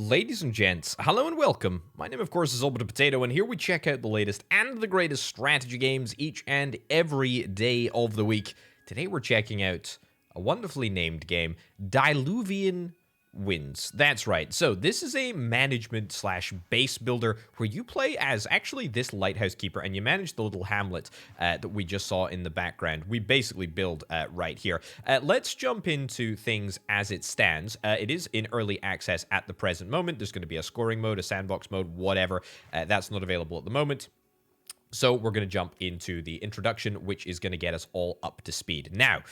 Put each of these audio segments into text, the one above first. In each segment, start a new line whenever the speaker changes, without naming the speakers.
Ladies and gents, hello and welcome. My name, of course, is Orbital Potato, and here we check out the latest and the greatest strategy games each and every day of the week. Today we're checking out a wonderfully named game, Diluvian Winds. That's right. So this is a management slash base builder where you play as actually this lighthouse keeper and you manage the little hamlet that we just saw in the background. We basically build right here. Let's jump into things as it stands. It is in early access at the present moment. There's going to be a scoring mode, a sandbox mode, whatever. That's not available at the moment. So we're going to jump into the introduction, which is going to get us all up to speed. Now,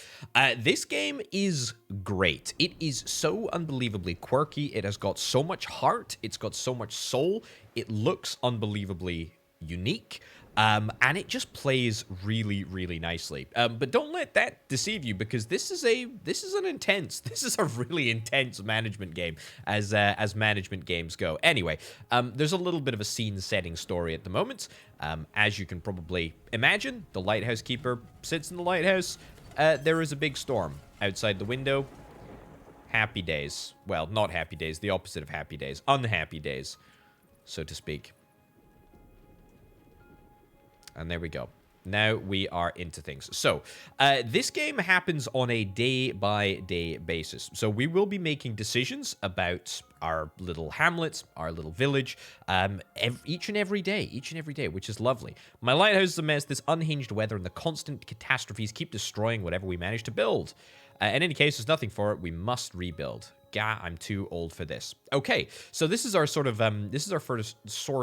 this game is great. It is so unbelievably quirky. It has got so much heart. It's got so much soul. It looks unbelievably unique. And it just plays really, really nicely. But don't let that deceive you, because this is a really intense management game as management games go. Anyway, there's a little bit of a scene-setting story at the moment. As you can probably imagine, the lighthouse keeper sits in the lighthouse. There is a big storm outside the window. Happy days. Well, not happy days. The opposite of happy days. Unhappy days, so to speak. And there we go. Now we are into things. So, this game happens on a day-by-day basis. So we will be making decisions about our little hamlet, our little village, each and every day, which is lovely. My lighthouse is a mess. This unhinged weather and the constant catastrophes keep destroying whatever we manage to build. In any case, there's nothing for it. We must rebuild. Gah, I'm too old for this. Okay, so this is our sort of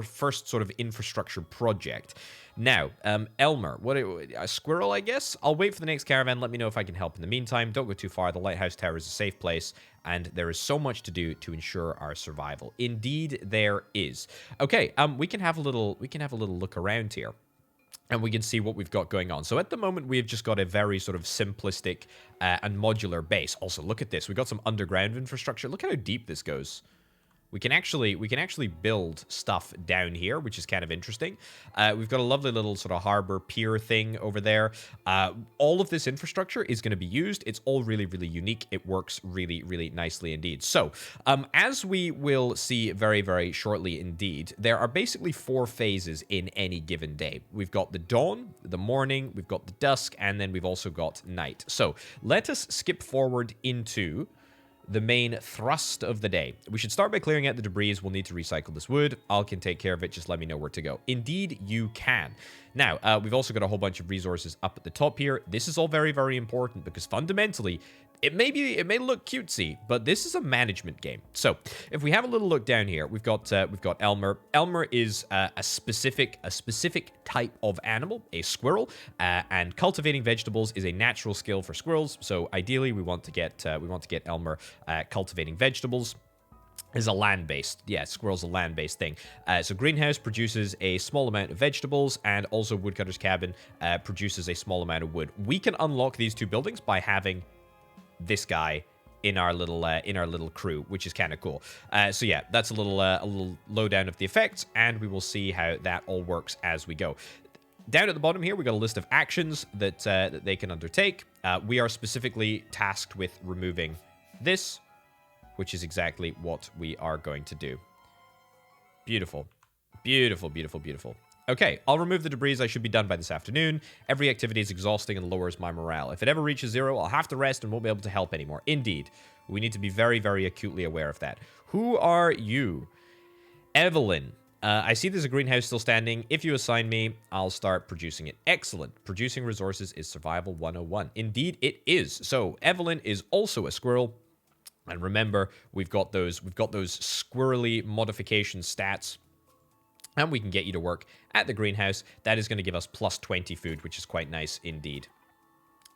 first sort of infrastructure project. Now, Elmer, a squirrel, I guess? I'll wait for the next caravan. Let me know if I can help in the meantime. Don't go too far. The lighthouse tower is a safe place, and there is so much to do to ensure our survival. Indeed, there is. Okay, we can have a little look around here. And we can see what we've got going on. So at the moment, we've just got a very sort of simplistic and modular base. Also, look at this. We've got some underground infrastructure. Look at how deep this goes. We can actually build stuff down here, which is kind of interesting. We've got a lovely little sort of harbor pier thing over there. All of this infrastructure is going to be used. It's all really, really unique. It works really, really nicely indeed. So, as we will see very, very shortly indeed, there are basically 4 phases in any given day. We've got the dawn, the morning, we've got the dusk, and then we've also got night. So, let us skip forward into the main thrust of the day. We should start by clearing out the debris. We'll need to recycle this wood. I can take care of it. Just let me know where to go. Indeed, you can. Now, we've also got a whole bunch of resources up at the top here. This is all very, very important because fundamentally, it may look cutesy, but this is a management game. So, if we have a little look down here, we've got Elmer. Elmer is a specific type of animal, a squirrel, and cultivating vegetables is a natural skill for squirrels. So, ideally, we want to get Elmer cultivating vegetables. Is a land-based. Yeah, squirrel's a land-based thing. So greenhouse produces a small amount of vegetables, and also woodcutter's cabin produces a small amount of wood. We can unlock these 2 buildings by having this guy in our little crew, which is kind of cool. So yeah, that's a little lowdown of the effects, and we will see how that all works as we go. Down at the bottom here, we got a list of actions that they can undertake. We are specifically tasked with removing this, which is exactly what we are going to do. Beautiful. Beautiful, beautiful, beautiful. Okay, I'll remove the debris. I should be done by this afternoon. Every activity is exhausting and lowers my morale. If it ever reaches 0, I'll have to rest and won't be able to help anymore. Indeed. We need to be very, very acutely aware of that. Who are you? Evelyn. I see there's a greenhouse still standing. If you assign me, I'll start producing it. Excellent. Producing resources is survival 101. Indeed, it is. So, Evelyn is also a squirrel. And remember, we've got those squirrely modification stats. And we can get you to work at the greenhouse. That is going to give us plus 20 food, which is quite nice indeed.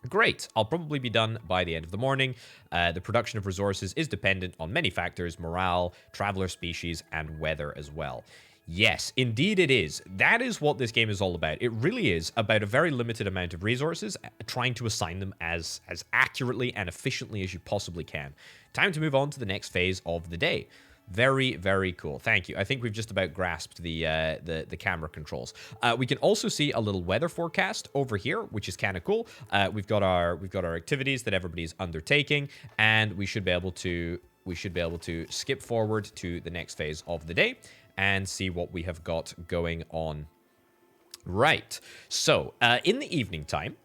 Great. I'll probably be done by the end of the morning. The production of resources is dependent on many factors: morale, traveler species, and weather as well. Yes, indeed it is. That is what this game is all about. It really is about a very limited amount of resources, trying to assign them as accurately and efficiently as you possibly can. Time to move on to the next phase of the day. Very, very cool. Thank you. I think we've just about grasped the camera controls. We can also see a little weather forecast over here, which is kind of cool. We've got our activities that everybody's undertaking, and we should be able to we should be able to skip forward to the next phase of the day and see what we have got going on. Right. So, in the evening time,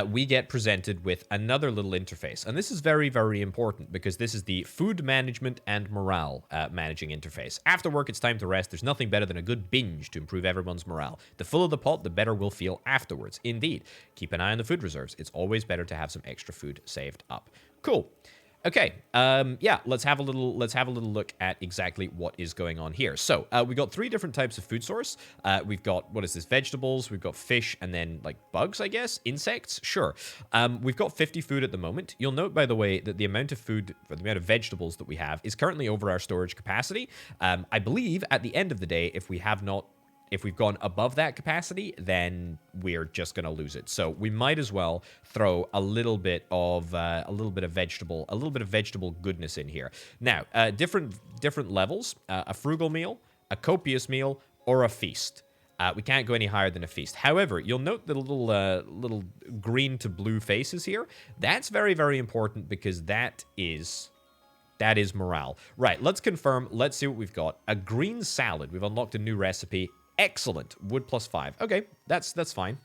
we get presented with another little interface. And this is very, very important because this is the food management and morale managing interface. After work, it's time to rest. There's nothing better than a good binge to improve everyone's morale. The fuller the pot, the better we'll feel afterwards. Indeed. Keep an eye on the food reserves. It's always better to have some extra food saved up. Cool. Okay, yeah, let's have a little look at exactly what is going on here. So, we've got 3 different types of food source. We've got, what is this, vegetables, we've got fish, and then, like, bugs, I guess? Insects? Sure. We've got 50 food at the moment. You'll note, by the way, that the amount of food, or the amount of vegetables that we have is currently over our storage capacity. I believe, at the end of the day, if we've gone above that capacity, then we're just going to lose it. So we might as well throw a little bit of vegetable goodness in here. Now, different levels: a frugal meal, a copious meal, or a feast. We can't go any higher than a feast. However, you'll note the little green to blue faces here. That's very, very important because that is morale. Right, let's confirm. Let's see what we've got. A green salad. We've unlocked a new recipe. Excellent. Wood +5. Okay, that's fine.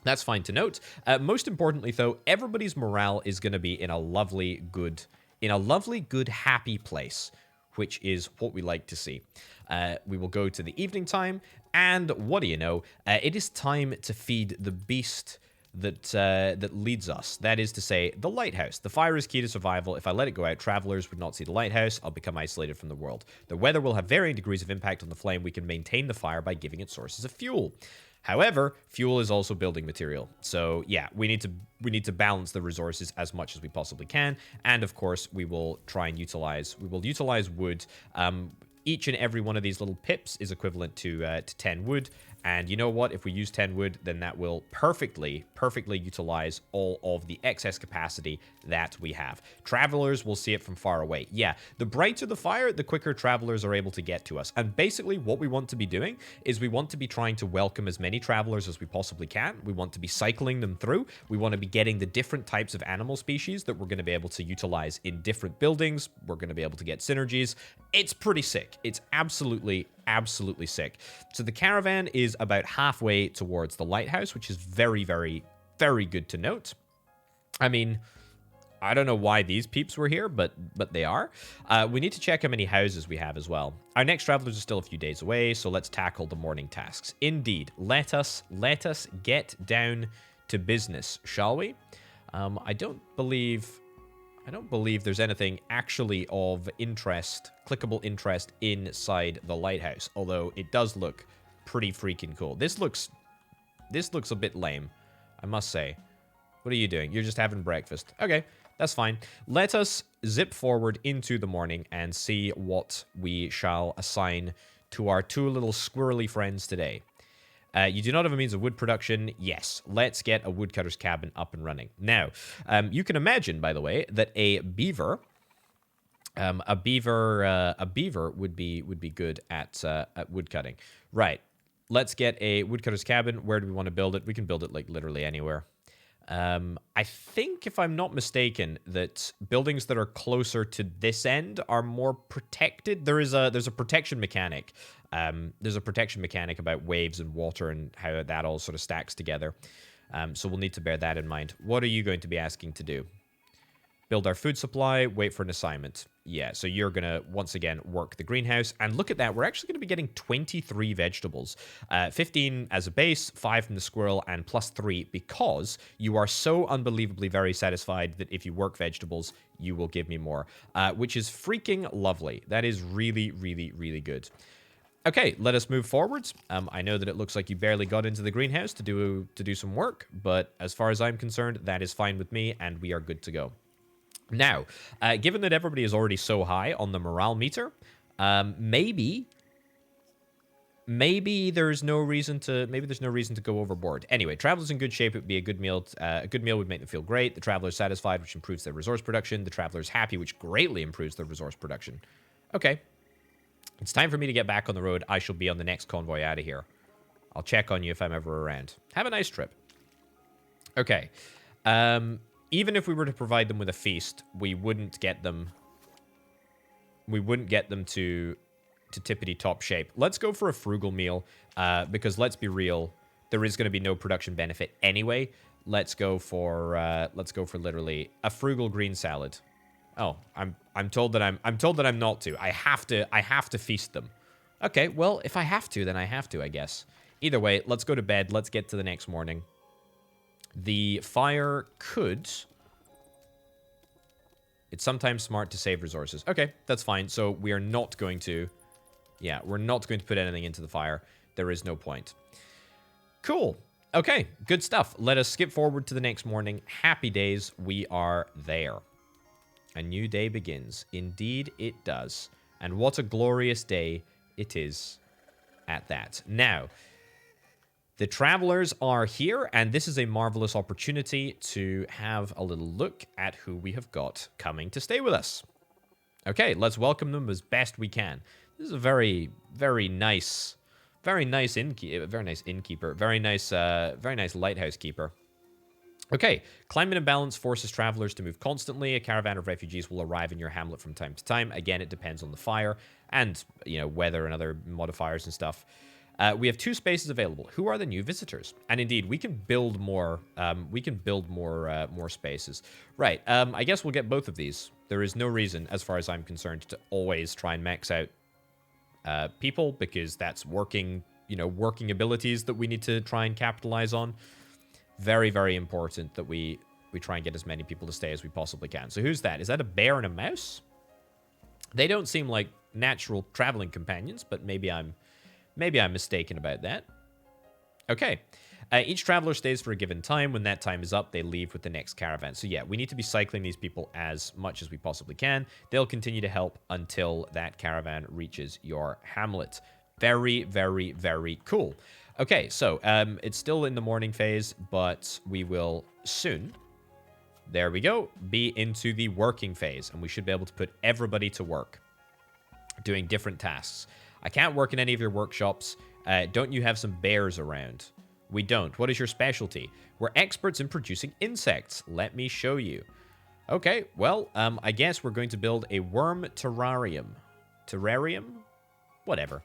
That's fine to note. Most importantly, though, everybody's morale is going to be in a lovely, good, happy place, which is what we like to see. We will go to the evening time, and what do you know? It is time to feed the beast that leads us. That is to say, the lighthouse. The fire is key to survival. If I let it go out, travelers would not see the lighthouse. I'll become isolated from the world. The weather will have varying degrees of impact on the flame. We can maintain the fire by giving it sources of fuel. However, fuel is also building material. So yeah, we need to balance the resources as much as we possibly can. And of course, we will utilize wood. Each and every one of these little pips is equivalent to 10 wood. And you know what? If we use 10 wood, then that will perfectly utilize all of the excess capacity that we have. Travelers will see it from far away. Yeah, the brighter the fire, the quicker travelers are able to get to us. And basically what we want to be doing is we want to be trying to welcome as many travelers as we possibly can. We want to be cycling them through. We want to be getting the different types of animal species that we're going to be able to utilize in different buildings. We're going to be able to get synergies. It's pretty sick. It's absolutely sick. So the caravan is about halfway towards the lighthouse, which is very, very, very good to note. I mean, I don't know why these peeps were here, but they are. We need to check how many houses we have as well. Our next travelers are still a few days away, so let's tackle the morning tasks. Indeed, let us get down to business, shall we? I don't believe there's anything actually of interest, clickable interest, inside the lighthouse. Although it does look pretty freaking cool. This looks a bit lame, I must say. What are you doing? You're just having breakfast. Okay, that's fine. Let us zip forward into the morning and see what we shall assign to our 2 little squirrely friends today. You do not have a means of wood production. Yes, let's get a woodcutter's cabin up and running. Now, you can imagine, by the way, that a beaver would be good at woodcutting. Right. Let's get a woodcutter's cabin. Where do we want to build it? We can build it like literally anywhere. I think, if I'm not mistaken, that buildings that are closer to this end are more protected. There's a protection mechanic. There's a protection mechanic about waves and water and how that all sort of stacks together. So we'll need to bear that in mind. What are you going to be asking to do? Build our food supply, wait for an assignment. Yeah, so you're going to, once again, work the greenhouse. And look at that, we're actually going to be getting 23 vegetables. 15 as a base, 5 from the squirrel, and +3 because you are so unbelievably very satisfied that if you work vegetables, you will give me more. Which is freaking lovely. That is really, really, really good. Okay, let us move forwards. I know that it looks like you barely got into the greenhouse to do some work, but as far as I'm concerned, that is fine with me, and we are good to go. Now, given that everybody is already so high on the morale meter, maybe there's no reason to go overboard. Anyway, travelers in good shape. It would be a good meal. A good meal would make them feel great. The traveler's satisfied, which improves their resource production. The traveler's happy, which greatly improves their resource production. Okay. It's time for me to get back on the road. I shall be on the next convoy out of here. I'll check on you if I'm ever around. Have a nice trip. Okay. Even if we were to provide them with a feast, we wouldn't get them we wouldn't get them to tippity top shape. Let's go for a frugal meal, because let's be real, there is going to be no production benefit anyway. Let's go for literally a frugal green salad. Oh, I'm told that I'm not to. I have to feast them. Okay, well, if I have to, then I have to, I guess. Either way, let's go to bed. Let's get to the next morning. The fire could... It's sometimes smart to save resources. Okay, that's fine. So we are not going to... Yeah, we're not going to put anything into the fire. There is no point. Cool. Okay, good stuff. Let us skip forward to the next morning. Happy days. We are there. A new day begins. Indeed, it does. And what a glorious day it is at that. Now, the travelers are here, and this is a marvelous opportunity to have a little look at who we have got coming to stay with us. Okay, let's welcome them as best we can. This is a very, very nice innkeeper, very nice lighthouse keeper. Okay, climate imbalance forces travelers to move constantly. A caravan of refugees will arrive in your hamlet from time to time. Again, it depends on the fire and, you know, weather and other modifiers and stuff. We have 2 spaces available. Who are the new visitors? And indeed, we can build more. More spaces. Right. I guess we'll get both of these. There is no reason, as far as I'm concerned, to always try and max out people, because that's working abilities that we need to try and capitalize on. Very, very important that we try and get as many people to stay as we possibly can. So who's that? Is that a bear and a mouse? They don't seem like natural traveling companions, but maybe I'm mistaken about that. Okay. Each traveler stays for a given time. When that time is up, they leave with the next caravan. So yeah, we need to be cycling these people as much as we possibly can. They'll continue to help until that caravan reaches your hamlet. Very, very, very cool. Okay, so it's still in the morning phase, but we will soon, there we go, be into the working phase, and we should be able to put everybody to work doing different tasks. I can't work in any of your workshops. Don't you have some bears around? We don't. What is your specialty? We're experts in producing insects. Let me show you. Okay, well, I guess we're going to build a worm terrarium. Terrarium? Whatever.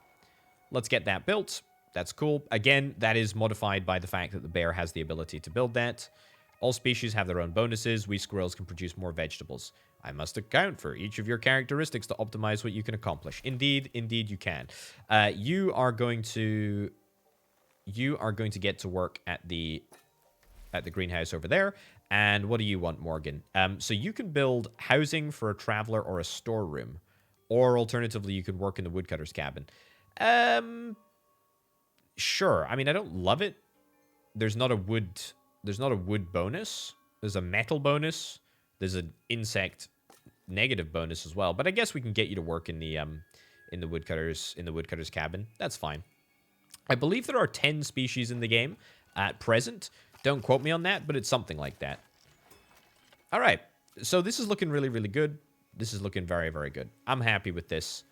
Let's get that built. That's cool. Again, that is modified by the fact that the bear has the ability to build that. All species have their own bonuses. We squirrels can produce more vegetables. I must account for each of your characteristics to optimize what you can accomplish. Indeed, indeed you can. You are going to get to work at the greenhouse over there. And what do you want, Morgan? So you can build housing for a traveler or a storeroom. Or alternatively, you can work in the woodcutter's cabin. Sure. I mean, I don't love it. There's not a wood bonus. There's a metal bonus. There's an insect negative bonus as well. But I guess we can get you to work in the woodcutter's cabin. That's fine. I believe there are 10 species in the game at present. Don't quote me on that, but it's something like that. All right. So this is looking really, really good. This is looking very, very good. I'm happy with this.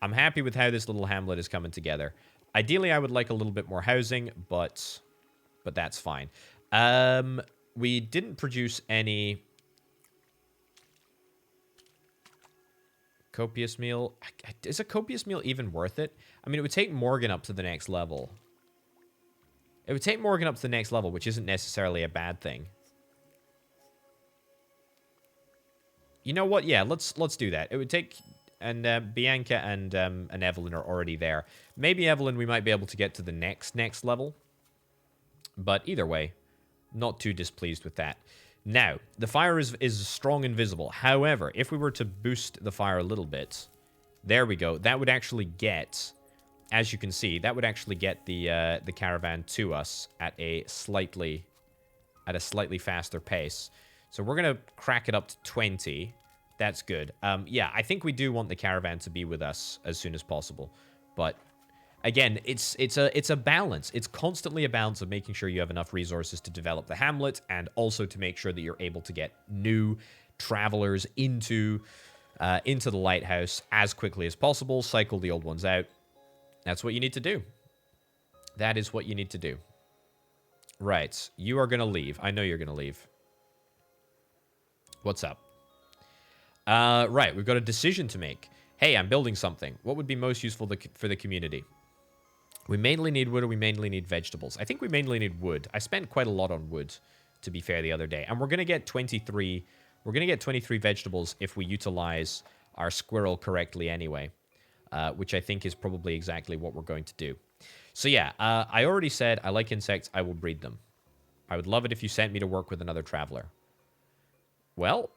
I'm happy with how this little hamlet is coming together. Ideally, I would like a little bit more housing, but that's fine. We didn't produce any copious meal. Is a copious meal even worth it? I mean, it would take Morgan up to the next level. It would take Morgan up to the next level, which isn't necessarily a bad thing. You know what? Yeah, let's do that. It would take... And Bianca and Evelyn are already there. Maybe Evelyn, we might be able to get to the next level. But either way, not too displeased with that. Now, the fire is strong and visible. However, if we were to boost the fire a little bit, there we go. That would actually get, as you can see, that would actually get the caravan to us at a slightly faster pace. So we're gonna crack it up to 20. That's good. Yeah, I think we do want the caravan to be with us as soon as possible. But again, it's a balance. It's constantly a balance of making sure you have enough resources to develop the hamlet and also to make sure that you're able to get new travelers into the lighthouse as quickly as possible, cycle the old ones out. That's what you need to do. That is what you need to do. Right. You are going to leave. I know you're going to leave. What's up? Right, we've got a decision to make. Hey, I'm building something. What would be most useful for the community? We mainly need wood or we mainly need vegetables? I think we mainly need wood. I spent quite a lot on wood, to be fair, the other day. And we're going to get 23... We're going to get 23 vegetables if we utilize our squirrel correctly anyway. Which I think is probably exactly what we're going to do. So yeah, I already said I like insects. I will breed them. I would love it if you sent me to work with another traveler. Well...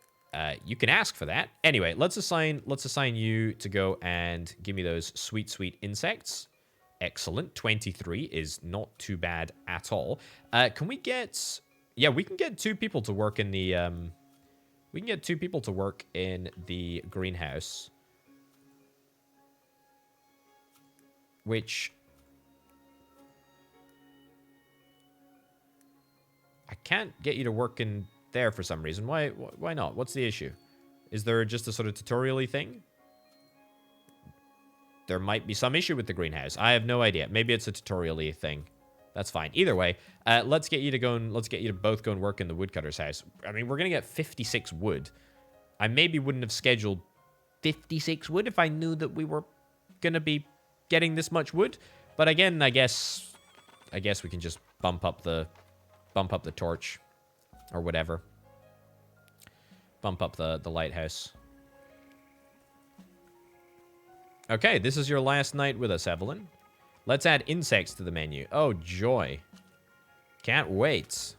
you can ask for that. Anyway, let's assign you to go and give me those sweet, sweet insects. Excellent. 23 is not too bad at all. Can we get... Yeah, we can get 2 people to work in the... We can get 2 people to work in the greenhouse. Which... I can't get you to work in... there for some reason. Why not? What's the issue? Is there just a sort of tutorial-y thing? There might be some issue with the greenhouse. I have no idea. Maybe it's a tutorial-y thing. That's fine. Either way, let's get you to both go and work in the woodcutter's house. I mean, we're gonna get 56 wood. I maybe wouldn't have scheduled 56 wood if I knew that we were gonna be getting this much wood. But again, I guess we can just bump up the torch. Or whatever. Bump up the lighthouse. Okay, this is your last night with us, Evelyn. Let's add insects to the menu. Oh, joy. Can't wait.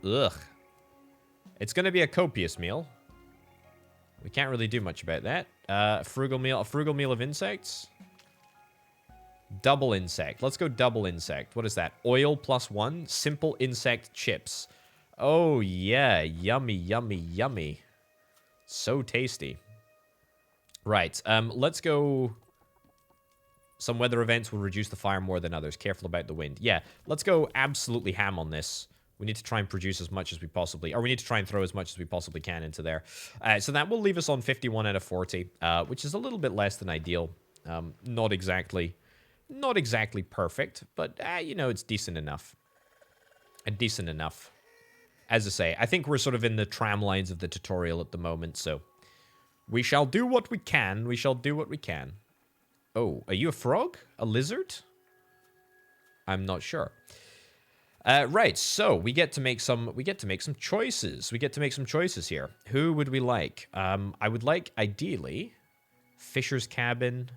Ugh. It's going to be a copious meal. We can't really do much about that. A frugal meal of insects. Double insect. Let's go double insect. What is that? Oil +1. Simple insect chips. Oh, yeah. Yummy, yummy, yummy. So tasty. Right. Let's go... Some weather events will reduce the fire more than others. Careful about the wind. Yeah. Let's go absolutely ham on this. We need to try and produce as much as we possibly... Or we need to try and throw as much as we possibly can into there. So that will leave us on 51 out of 40. Which is a little bit less than ideal. Not exactly perfect, but, you know, it's decent enough. Decent enough. As I say, I think we're sort of in the tram lines of the tutorial at the moment, so... We shall do what we can. We shall do what we can. Oh, are you a frog? A lizard? I'm not sure. Right, so we get to make some choices. We get to make some choices here. Who would we like? I would like, ideally, Fisher's Cabin...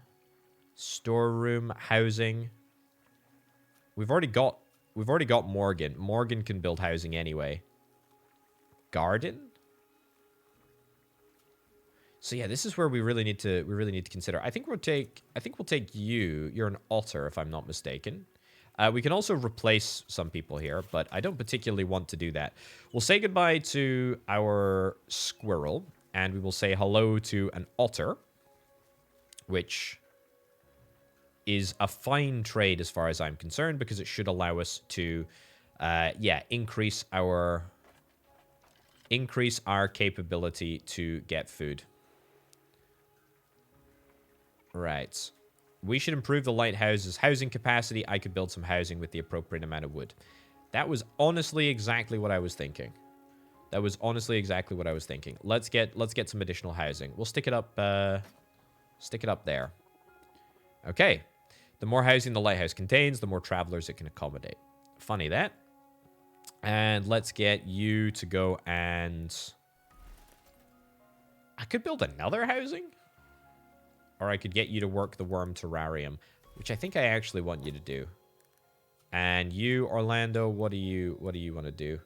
Storeroom, housing. We've already got Morgan. Morgan can build housing anyway. Garden? So yeah, this is where we really need to consider. I think we'll take you. You're an otter, if I'm not mistaken. We can also replace some people here, but I don't particularly want to do that. We'll say goodbye to our squirrel, and we will say hello to an otter, which is a fine trade as far as I'm concerned, because it should allow us to, increase our capability to get food. Right. We should improve the lighthouse's housing capacity. I could build some housing with the appropriate amount of wood. That was honestly exactly what I was thinking. Let's get some additional housing. We'll stick it up there. Okay. The more housing the lighthouse contains, the more travelers it can accommodate. Funny that. And let's get you to go and... I could build another housing? Or I could get you to work the worm terrarium, which I think I actually want you to do. And you, Orlando, what do you want to do?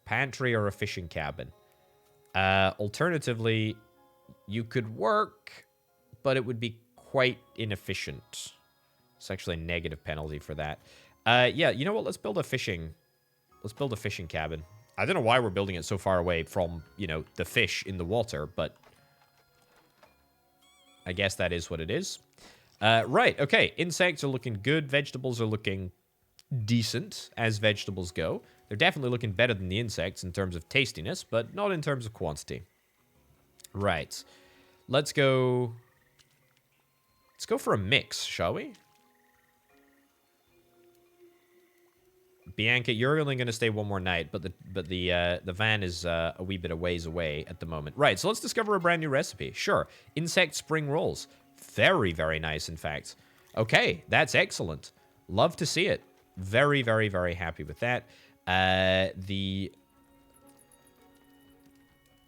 Pantry or a fishing cabin? Alternatively, you could work, but it would be quite inefficient. It's actually a negative penalty for that. Yeah, you know what? Let's build a fishing cabin. I don't know why we're building it so far away from, you know, the fish in the water, but I guess that is what it is. Right, okay. Insects are looking good. Vegetables are looking decent, as vegetables go. They're definitely looking better than the insects in terms of tastiness, but not in terms of quantity. Right. Let's go for a mix, shall we? Bianca, you're only going to stay one more night, but the van is a wee bit of ways away at the moment. Right, so let's discover a brand new recipe. Sure. Insect spring rolls. Very, very nice, in fact. Okay, that's excellent. Love to see it. Very, very, very happy with that. The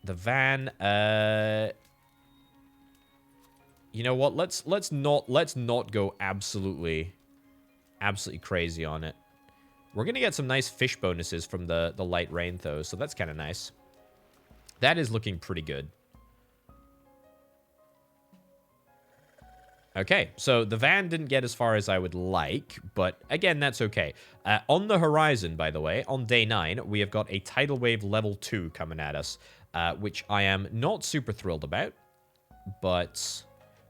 van, you know what? Let's not go absolutely crazy on it. We're gonna get some nice fish bonuses from the light rain though, so that's kind of nice. That is looking pretty good. Okay, so the van didn't get as far as I would like, but again, that's okay. On the horizon, by the way, on day 9, we have got a tidal wave level 2 coming at us, which I am not super thrilled about, but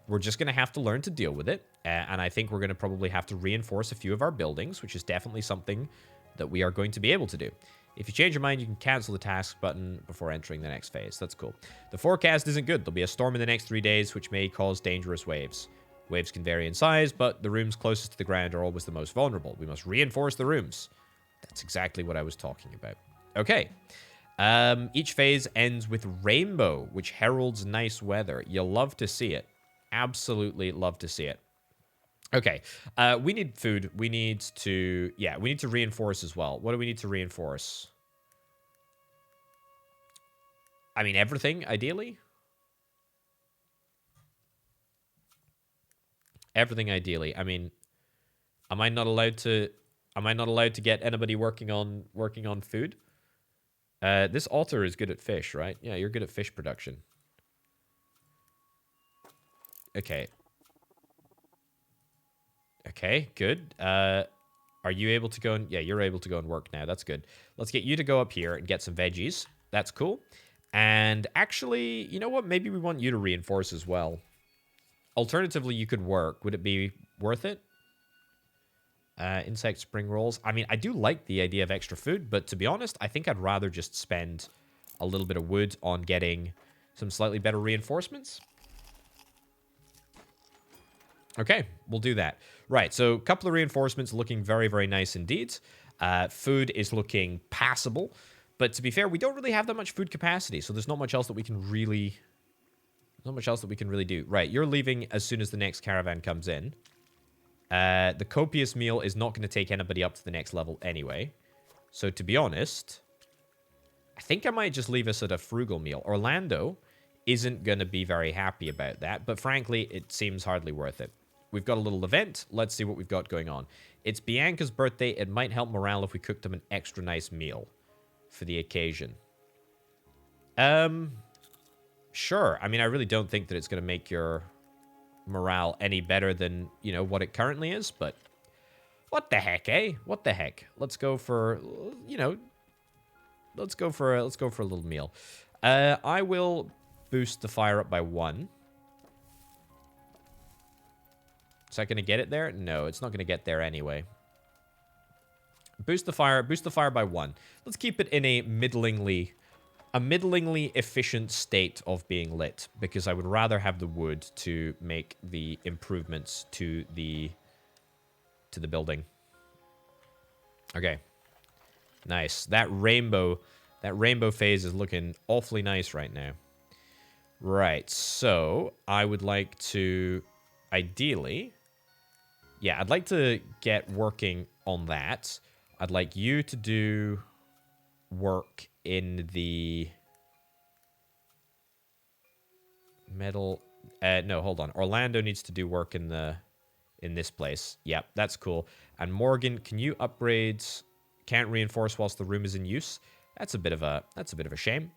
we're just going to have to learn to deal with it, and I think we're going to probably have to reinforce a few of our buildings, which is definitely something that we are going to be able to do. If you change your mind, you can cancel the task button before entering the next phase. That's cool. The forecast isn't good. There'll be a storm in the next 3 days, which may cause dangerous waves. Waves can vary in size, but the rooms closest to the ground are always the most vulnerable. We must reinforce the rooms. That's exactly what I was talking about. Okay. Each phase ends with rainbow, which heralds nice weather. You'll love to see it. Absolutely love to see it. Okay. We need food. We need to... Yeah, we need to reinforce as well. What do we need to reinforce? I mean, everything, ideally. Everything ideally. I mean, am I not allowed to get anybody working on food? This otter is good at fish, right? Yeah, you're good at fish production. Okay. Okay, good. Are you able to go and... Yeah, you're able to go and work now. That's good. Let's get you to go up here and get some veggies. That's cool. And actually, you know what? Maybe we want you to reinforce as well. Alternatively, you could work. Would it be worth it? Insect spring rolls. I mean, I do like the idea of extra food, but to be honest, I think I'd rather just spend a little bit of wood on getting some slightly better reinforcements. Okay, we'll do that. Right, so a couple of reinforcements looking very, very nice indeed. Food is looking passable, but to be fair, we don't really have that much food capacity, so there's not much else that we can really... Not much else that we can really do. Right, you're leaving as soon as the next caravan comes in. The copious meal is not going to take anybody up to the next level anyway. So to be honest, I think I might just leave us at a frugal meal. Orlando isn't going to be very happy about that, but frankly, it seems hardly worth it. We've got a little event. Let's see what we've got going on. It's Bianca's birthday. It might help morale if we cooked them an extra nice meal for the occasion. Sure. I mean, I really don't think that it's going to make your morale any better than, you know, what it currently is, but what the heck, eh? What the heck? Let's go for, you know, let's go for a little meal. I will boost the fire up by 1. Is that going to get it there? No, it's not going to get there anyway. Boost the fire by 1. Let's keep it in a middlingly efficient state of being lit, because I would rather have the wood to make the improvements to the building. Okay. Nice. That rainbow phase is looking awfully nice right now. Right. So, I would like to ideally, yeah, I'd like to get working on that. I'd like you to do work in the metal. No, hold on. Orlando needs to do work in this place. Yep, that's cool. And Morgan, can you upgrade? Can't reinforce whilst the room is in use. That's a bit of a shame.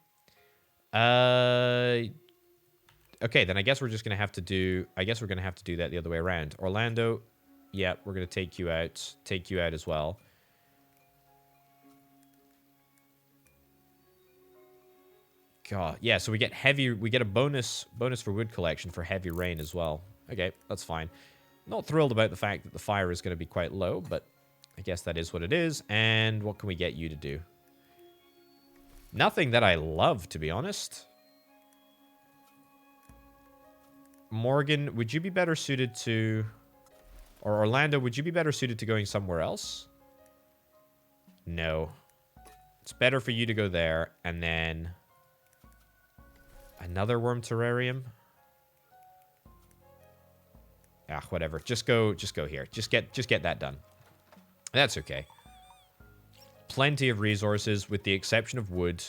Okay, then I guess we're just gonna have to do. I guess we're gonna have to do that the other way around. Orlando, yeah, we're gonna take you out. Take you out as well. God, yeah, so we get a bonus for wood collection for heavy rain as well. Okay, that's fine. Not thrilled about the fact that the fire is going to be quite low, but I guess that is what it is. And what can we get you to do? Nothing that I love, to be honest. Morgan, would you be better suited to... Or Orlando, would you be better suited to going somewhere else? No. It's better for you to go there, and then... Another worm terrarium? Ah, whatever. Just go here. Just get that done. That's okay. Plenty of resources, with the exception of wood.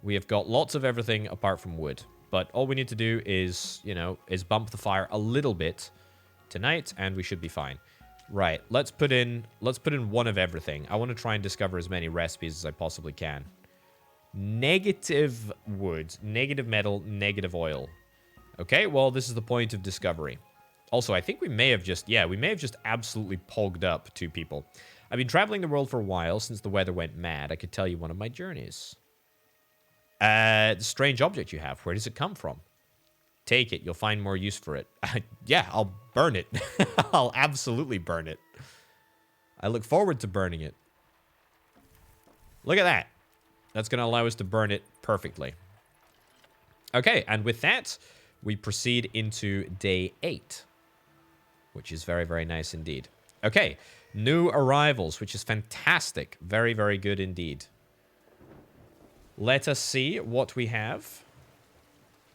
We have got lots of everything apart from wood. But all we need to do is, you know, is bump the fire a little bit tonight, and we should be fine. Right, let's put in one of everything. I want to try and discover as many recipes as I possibly can. Negative wood, negative metal, negative oil. Okay, well, this is the point of discovery. Also, I think we may have just absolutely pogged up 2 people. I've been traveling the world for a while since the weather went mad. I could tell you one of my journeys. The strange object you have. Where does it come from? Take it. You'll find more use for it. Yeah, I'll burn it. I'll absolutely burn it. I look forward to burning it. Look at that. That's going to allow us to burn it perfectly. Okay, and with that, we proceed into day 8. Which is very, very nice indeed. Okay, new arrivals, which is fantastic. Very, very good indeed. Let us see what we have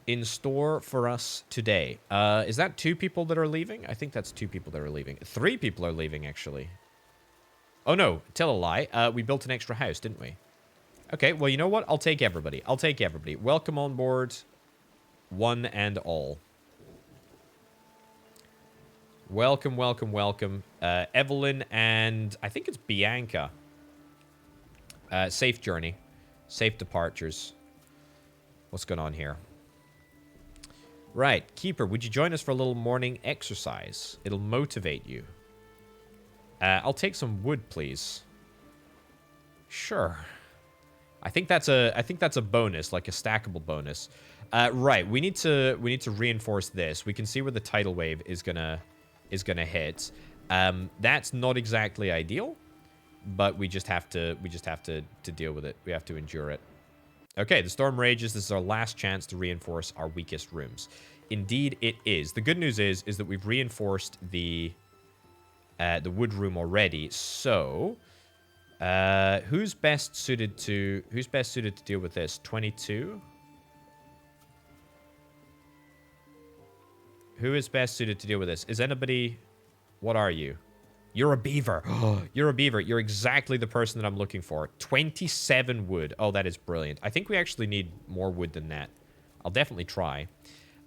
in store for us today. Is that 2 people that are leaving? I think that's 2 people that are leaving. 3 people are leaving, actually. Oh, no. Tell a lie. We built an extra house, didn't we? Okay, well, you know what? I'll take everybody. I'll take everybody. Welcome on board, one and all. Welcome, welcome, welcome. Evelyn and I think it's Bianca. Safe journey. Safe departures. What's going on here? Right. Keeper, would you join us for a little morning exercise? It'll motivate you. I'll take some wood, please. Sure. I think that's a bonus, like a stackable bonus. Right. We need to reinforce this. We can see where the tidal wave is gonna hit. That's not exactly ideal, but we just have to deal with it. We have to endure it. Okay, the storm rages. This is our last chance to reinforce our weakest rooms. Indeed, it is. The good news is that we've reinforced the wood room already. So, who's best suited to deal with this? 22. Who is best suited to deal with this? Is anybody... What are you? You're a beaver. You're a beaver. You're exactly the person that I'm looking for. 27 wood. Oh, that is brilliant. I think we actually need more wood than that. I'll definitely try.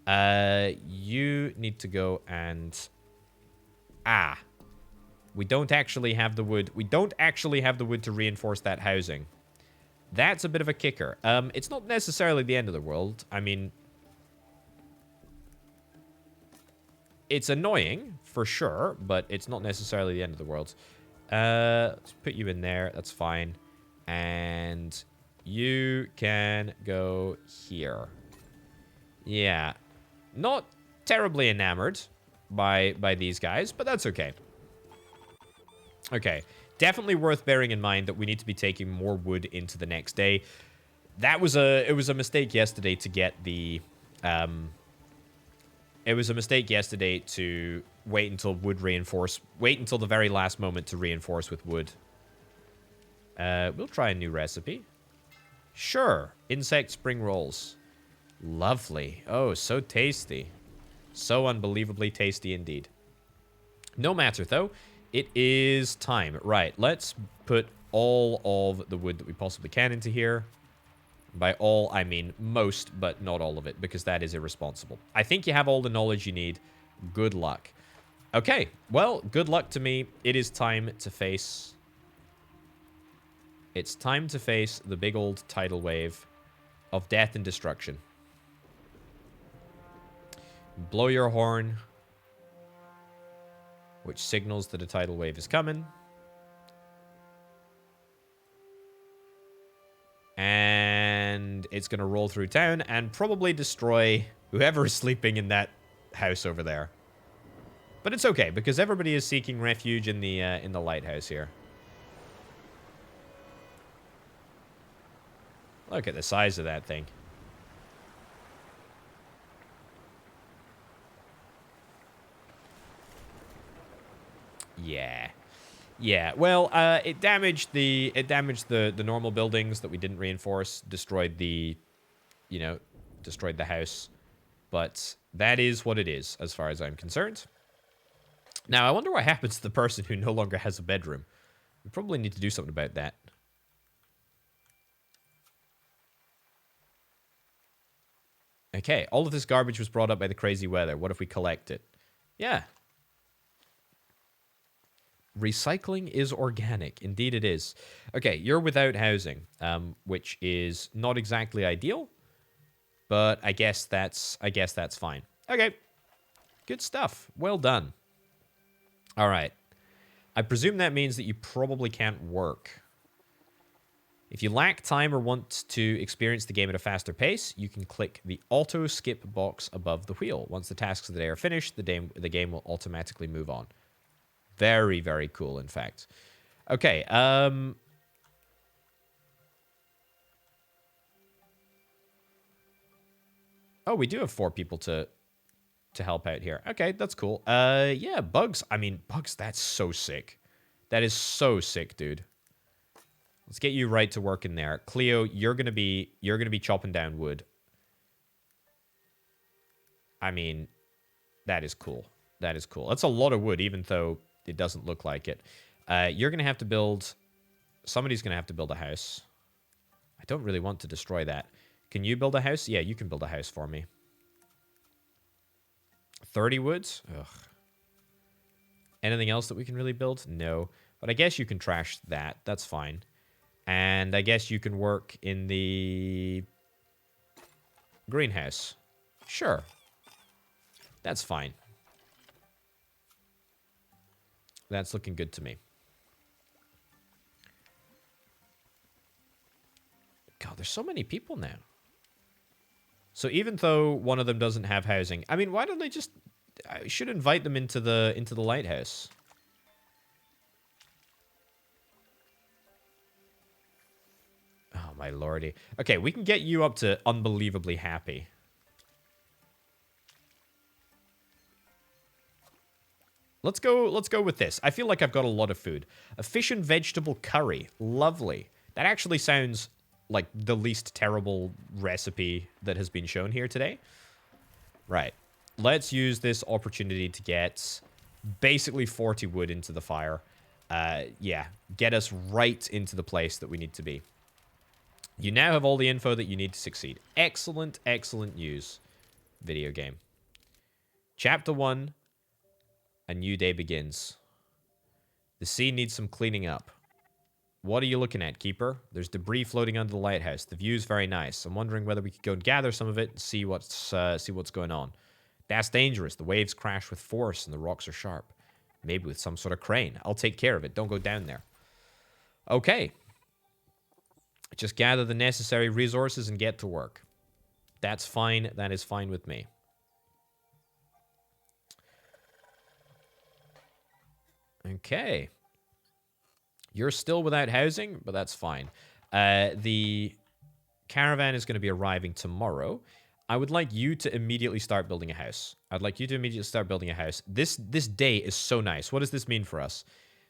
You need to go and... Ah. We don't actually have the wood. We don't actually have the wood to reinforce that housing. That's a bit of a kicker. It's not necessarily the end of the world. I mean... It's annoying, for sure, but it's not necessarily the end of the world. Let's put you in there. That's fine. And you can go here. Yeah. Not terribly enamored by these guys, but that's okay. Okay. Definitely worth bearing in mind that we need to be taking more wood into the next day. It was a mistake yesterday to get the... It was a mistake yesterday to wait until the very last moment to reinforce with wood. We'll try a new recipe. Sure. Insect spring rolls. Lovely. Oh, so tasty. So unbelievably tasty indeed. No matter, though. It is time. Right, let's put all of the wood that we possibly can into here. By all, I mean most, but not all of it, because that is irresponsible. I think you have all the knowledge you need. Good luck. Okay, well, good luck to me. It is time to face... It's time to face the big old tidal wave of death and destruction. Blow your horn, which signals that a tidal wave is coming. And it's going to roll through town and probably destroy whoever is sleeping in that house over there. But it's okay, because everybody is seeking refuge in the lighthouse here. Look at the size of that thing. Yeah. Yeah, well, it damaged the normal buildings that we didn't reinforce, destroyed the, you know, destroyed the house. But that is what it is, as far as I'm concerned. Now, I wonder what happens to the person who no longer has a bedroom. We probably need to do something about that. Okay, all of this garbage was brought up by the crazy weather. What if we collect it? Yeah. Recycling is organic. Indeed it is. Okay, you're without housing, which is not exactly ideal, but I guess that's fine. Okay. Good stuff. Well done. All right. I presume that means that you probably can't work. If you lack time or want to experience the game at a faster pace, you can click the auto skip box above the wheel. Once the tasks of the day are finished, the game will automatically move on. Very, very cool, in fact. Okay, oh, we do have 4 people to help out here. Okay, that's cool. Yeah, Bugs. I mean, Bugs, that's so sick. That is so sick, dude. Let's get you right to work in there. Cleo, you're gonna be chopping down wood. I mean, that is cool. That is cool. That's a lot of wood, even though it doesn't look like it. You're gonna have to build... Somebody's gonna have to build a house. I don't really want to destroy that. Can you build a house? Yeah, you can build a house for me. 30 woods? Ugh. Anything else that we can really build? No. But I guess you can trash that. That's fine. And I guess you can work in the greenhouse. Sure. That's fine. That's looking good to me. God, there's so many people now. So even though one of them doesn't have housing, I mean, why don't they just... I should invite them into the lighthouse. Oh, my lordy. Okay, we can get you up to unbelievably happy. Let's go with this. I feel like I've got a lot of food. A fish and vegetable curry. Lovely. That actually sounds like the least terrible recipe that has been shown here today. Right. Let's use this opportunity to get basically 40 wood into the fire. Yeah, get us right into the place that we need to be. You now have all the info that you need to succeed. Excellent, excellent news. Video game. Chapter 1. A new day begins. The sea needs some cleaning up. What are you looking at, Keeper? There's debris floating under the lighthouse. The view's very nice. I'm wondering whether we could go and gather some of it and see what's going on. That's dangerous. The waves crash with force and the rocks are sharp. Maybe with some sort of crane. I'll take care of it. Don't go down there. Okay. Just gather the necessary resources and get to work. That's fine. That is fine with me. Okay. You're still without housing, but that's fine. The caravan is going to be arriving tomorrow. I would like you to immediately start building a house. I'd like you to immediately start building a house. This day is so nice. What does this mean for us?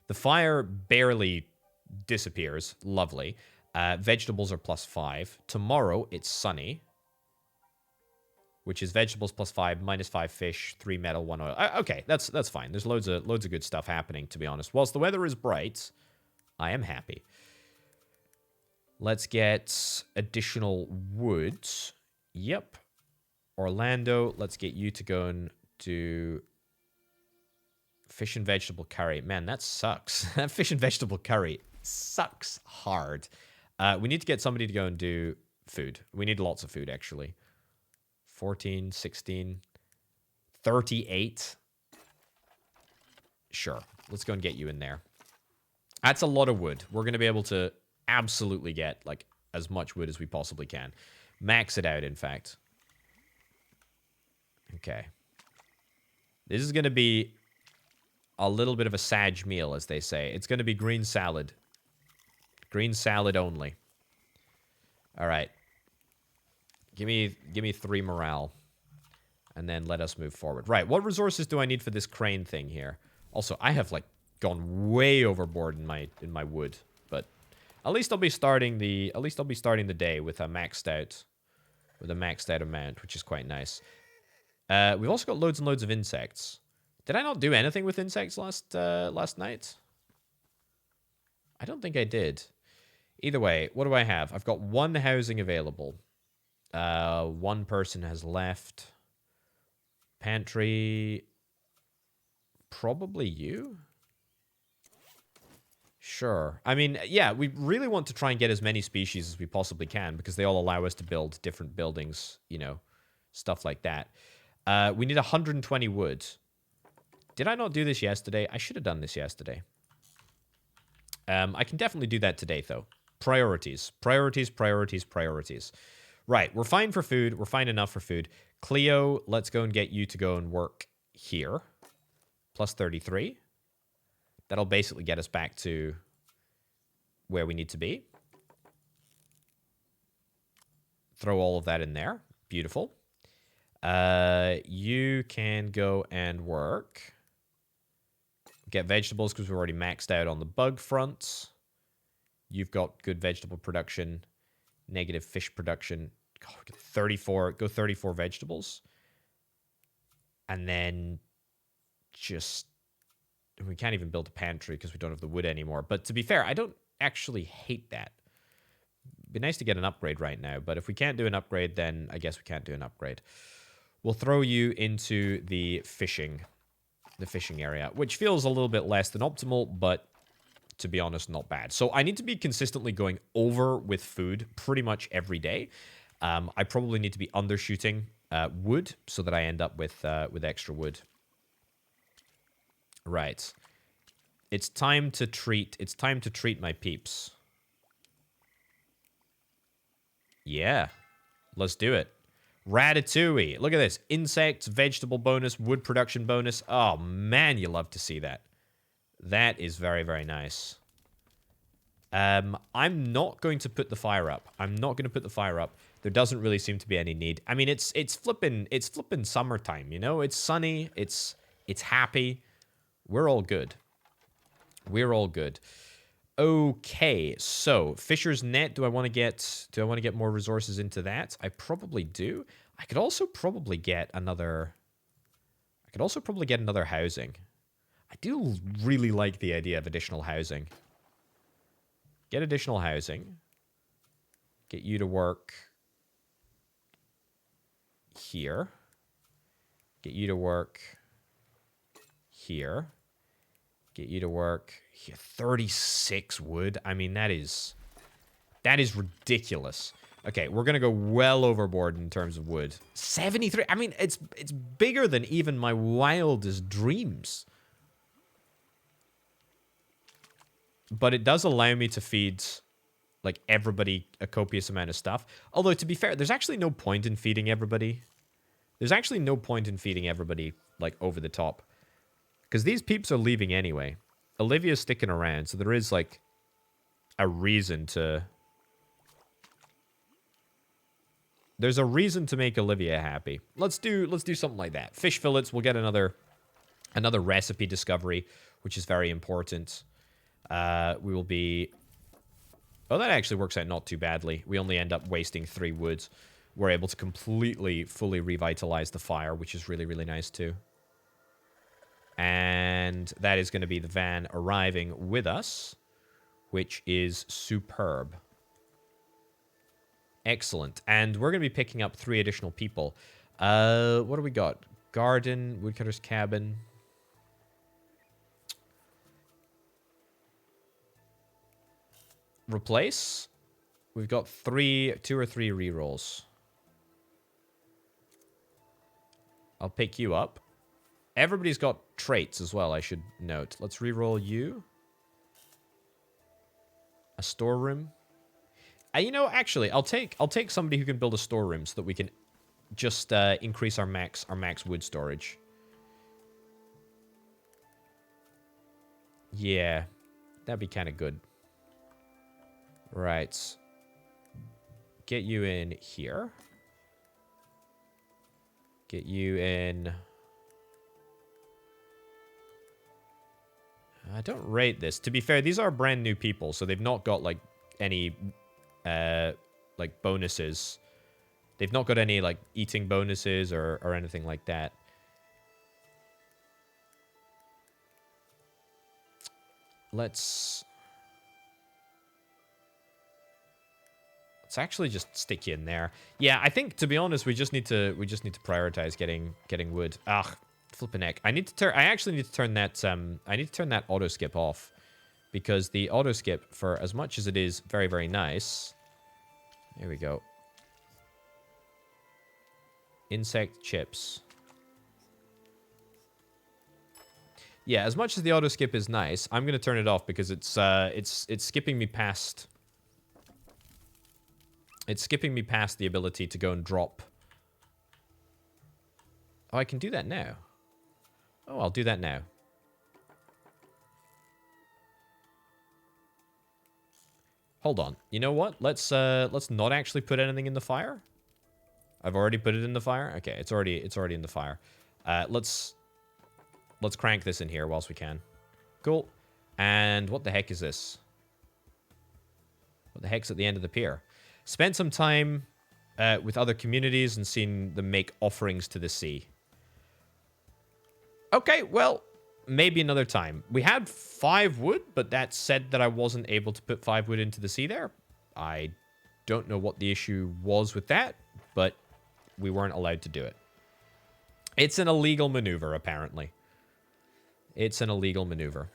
The fire barely disappears. Lovely. Vegetables are +5. Tomorrow, it's sunny. Which is vegetables +5, -5 fish, 3 metal, 1 oil. Okay, that's fine. There's loads of good stuff happening, to be honest. Whilst the weather is bright, I am happy. Let's get additional wood. Yep. Orlando, let's get you to go and do fish and vegetable curry. Man, that sucks. That fish and vegetable curry sucks hard. We need to get somebody to go and do food. We need lots of food, actually. 14, 16, 38. Sure. Let's go and get you in there. That's a lot of wood. We're going to be able to absolutely get, like, as much wood as we possibly can. Max it out, in fact. Okay. This is going to be a little bit of a sag meal, as they say. It's going to be green salad. Green salad only. All right. Give me 3 morale. And then let us move forward. Right, what resources do I need for this crane thing here? Also, I have, like, gone way overboard in my wood, but at least I'll be starting the day with a maxed out amount, which is quite nice. We've also got loads and loads of insects. Did I not do anything with insects last night? I don't think I did. Either way, what do I have? I've got one housing available. One person has left. Pantry. Probably you? Sure. I mean, yeah, we really want to try and get as many species as we possibly can because they all allow us to build different buildings, you know, stuff like that. We need 120 wood. Did I not do this yesterday? I should have done this yesterday. I can definitely do that today, though. Priorities. Priorities, priorities, priorities. Right, we're fine for food. We're fine enough for food. Cleo, let's go and get you to go and work here. Plus 33. That'll basically get us back to where we need to be. Throw all of that in there. Beautiful. You can go and work. Get vegetables because we're already maxed out on the bug front. You've got good vegetable production. Negative fish production. Oh, 34. Go 34 vegetables. And then just... We can't even build a pantry because we don't have the wood anymore. But to be fair, I don't actually hate that. It'd be nice to get an upgrade right now. But if we can't do an upgrade, then I guess we can't do an upgrade. We'll throw you into the fishing area, which feels a little bit less than optimal, but to be honest, not bad. So I need to be consistently going over with food pretty much every day. I probably need to be undershooting wood so that I end up with extra wood. Right. It's time to treat my peeps. Yeah. Let's do it. Ratatouille. Look at this. Insects, vegetable bonus, wood production bonus. Oh, man, you love to see that. That is very, very nice. I'm not going to put the fire up. There doesn't really seem to be any need. I mean, it's flipping summertime, you know? It's sunny. It's happy. We're all good. Okay, so Fisher's Net. Do I want to get more resources into that? I probably do. I could also probably get another housing. I do really like the idea of additional housing. Get additional housing. Get you to work here. Get you to work here. Get you to work here. 36 wood. I mean, that is ridiculous. Okay, we're gonna go well overboard in terms of wood. 73. I mean, it's bigger than even my wildest dreams. But it does allow me to feed, like, everybody a copious amount of stuff. Although, to be fair, there's actually no point in feeding everybody. Like, over the top. Because these peeps are leaving anyway. Olivia's sticking around, so there is, like, a reason to... There's a reason to make Olivia happy. Let's do something like that. Fish fillets, we'll get another recipe discovery, which is very important. We will be... Oh, that actually works out not too badly. We only end up wasting 3 wood. We're able to fully revitalize the fire, which is really, really nice too. And that is going to be the van arriving with us, which is superb. Excellent. And we're going to be picking up 3 additional people. What do we got? Garden, woodcutter's cabin. Replace. We've got 2 or 3 rerolls. I'll pick you up. Everybody's got traits as well, I should note. Let's reroll you. A storeroom. You know, actually, I'll take somebody who can build a storeroom so that we can just increase our max wood storage. Yeah, that'd be kind of good. Right. Get you in here. Get you in... I don't rate this. To be fair, these are brand new people, so they've not got, like, any, like, bonuses. They've not got any, like, eating bonuses or anything like that. Let's actually just stick you in there. Yeah, I think, to be honest, we just need to prioritize getting wood. Ugh, flipping heck. I actually need to turn that auto skip off, because the auto skip, for as much as it is very, very nice. There we go. Insect chips. Yeah, as much as the auto skip is nice, I'm gonna turn it off because it's skipping me past. It's skipping me past the ability to go and drop. Oh, I can do that now. Oh, I'll do that now. Hold on. You know what? Let's not actually put anything in the fire. I've already put it in the fire. Okay, it's already in the fire. Let's crank this in here whilst we can. Cool. And what the heck is this? What the heck's at the end of the pier? Spent some time with other communities and seen them make offerings to the sea. Okay, well, maybe another time. We had 5 wood, but that said that I wasn't able to put 5 wood into the sea there. I don't know what the issue was with that, but we weren't allowed to do it. It's an illegal maneuver, apparently. It's an illegal maneuver.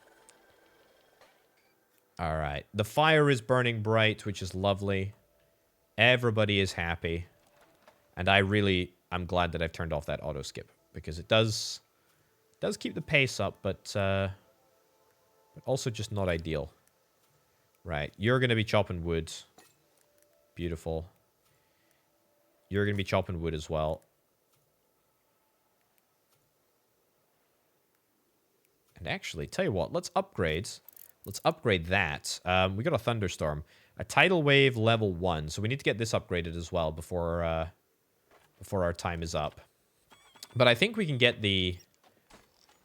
All right. The fire is burning bright, which is lovely. Everybody is happy. And I'm glad that I've turned off that auto skip, because it does keep the pace up, but also just not ideal. Right. You're going to be chopping wood. Beautiful. You're going to be chopping wood as well. And actually, tell you what, let's upgrade. Let's upgrade that. We got a thunderstorm. A tidal wave level 1. So we need to get this upgraded as well before our time is up. But I think we can get the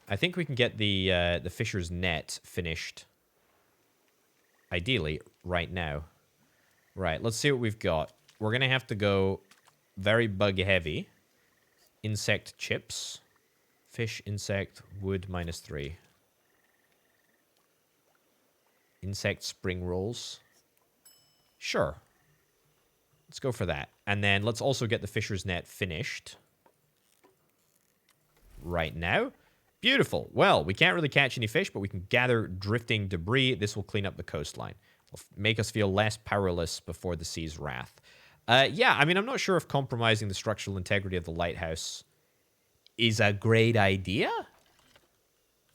the fisher's net finished. Ideally, right now. Right, let's see what we've got. We're going to have to go very bug heavy. Insect chips. Fish, insect, wood, -3. Insect spring rolls. Sure. Let's go for that. And then let's also get the fisher's net finished. Right now. Beautiful. Well, we can't really catch any fish, but we can gather drifting debris. This will clean up the coastline. It'll make us feel less powerless before the sea's wrath. Yeah, I mean, I'm not sure if compromising the structural integrity of the lighthouse is a great idea,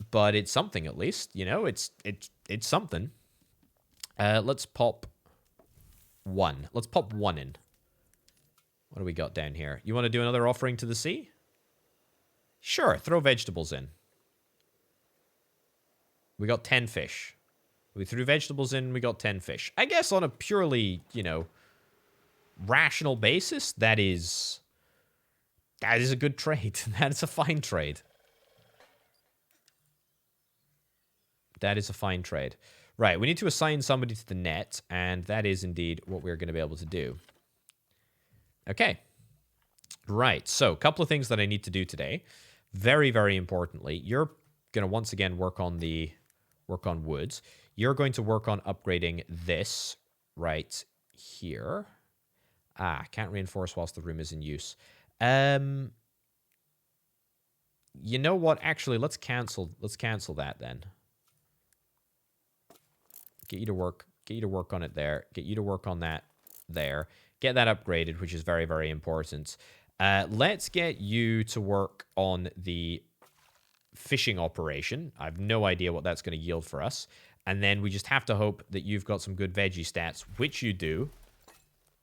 but it's something at least. You know, it's something. Let's pop 1. Let's pop 1 in. What do we got down here? You want to do another offering to the sea? Sure, throw vegetables in. We got 10 fish. We threw vegetables in, we got 10 fish. I guess on a purely, you know, rational basis, that is a good trade. That is a fine trade. That is a fine trade. Right, we need to assign somebody to the net, and that is indeed what we're going to be able to do. Okay. Right, so a couple of things that I need to do today. Very, very importantly, you're going to once again work on woods. You're going to work on upgrading this right here. Ah, can't reinforce whilst the room is in use. You know what? Actually, let's cancel that then. Get you to work on it there. Get you to work on that there. Get that upgraded, which is very, very important. Let's get you to work on the fishing operation. I have no idea what that's going to yield for us. And then we just have to hope that you've got some good veggie stats, which you do.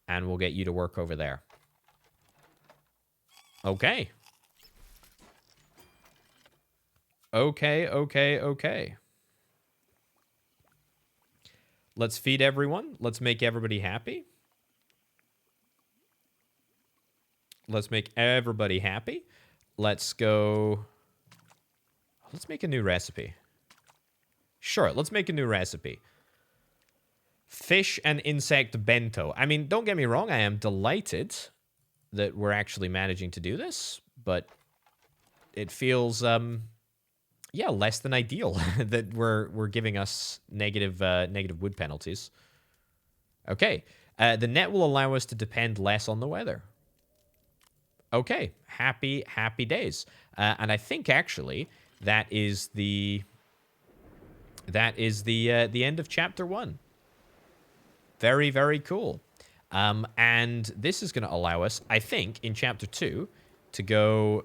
And we'll get you to work over there. Okay. Okay. Let's feed everyone. Let's make everybody happy. Let's make everybody happy. Let's go. Let's make a new recipe. Sure, let's make a new recipe. Fish and insect bento. I mean, don't get me wrong, I am delighted that we're actually managing to do this, but it feels, yeah, less than ideal that we're giving us negative wood penalties. Okay, the net will allow us to depend less on the weather. Okay, happy days. And I think actually that is the end of chapter 1. Very, very cool. And this is going to allow us, I think, in chapter 2 to go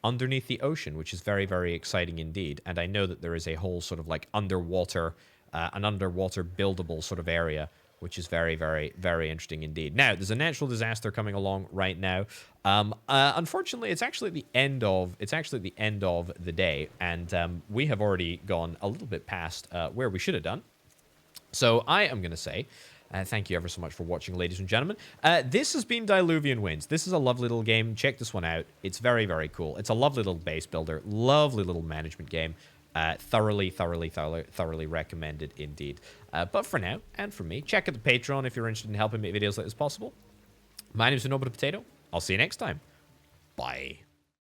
underneath the ocean, which is very, very exciting indeed. And I know that there is a whole sort of like underwater, an underwater buildable sort of area, which is very, very, very interesting indeed. Now, there's a natural disaster coming along right now. Unfortunately, it's actually the end of the day, and we have already gone a little bit past where we should have done. So I am going to say thank you ever so much for watching, ladies and gentlemen. This has been Diluvian Winds. This is a lovely little game. Check this one out. It's very, very cool. It's a lovely little base builder. Lovely little management game. Thoroughly recommended indeed. But for now, and for me, check out the Patreon if you're interested in helping make videos like this possible. My name is Orbital Potato. I'll see you next time. Bye.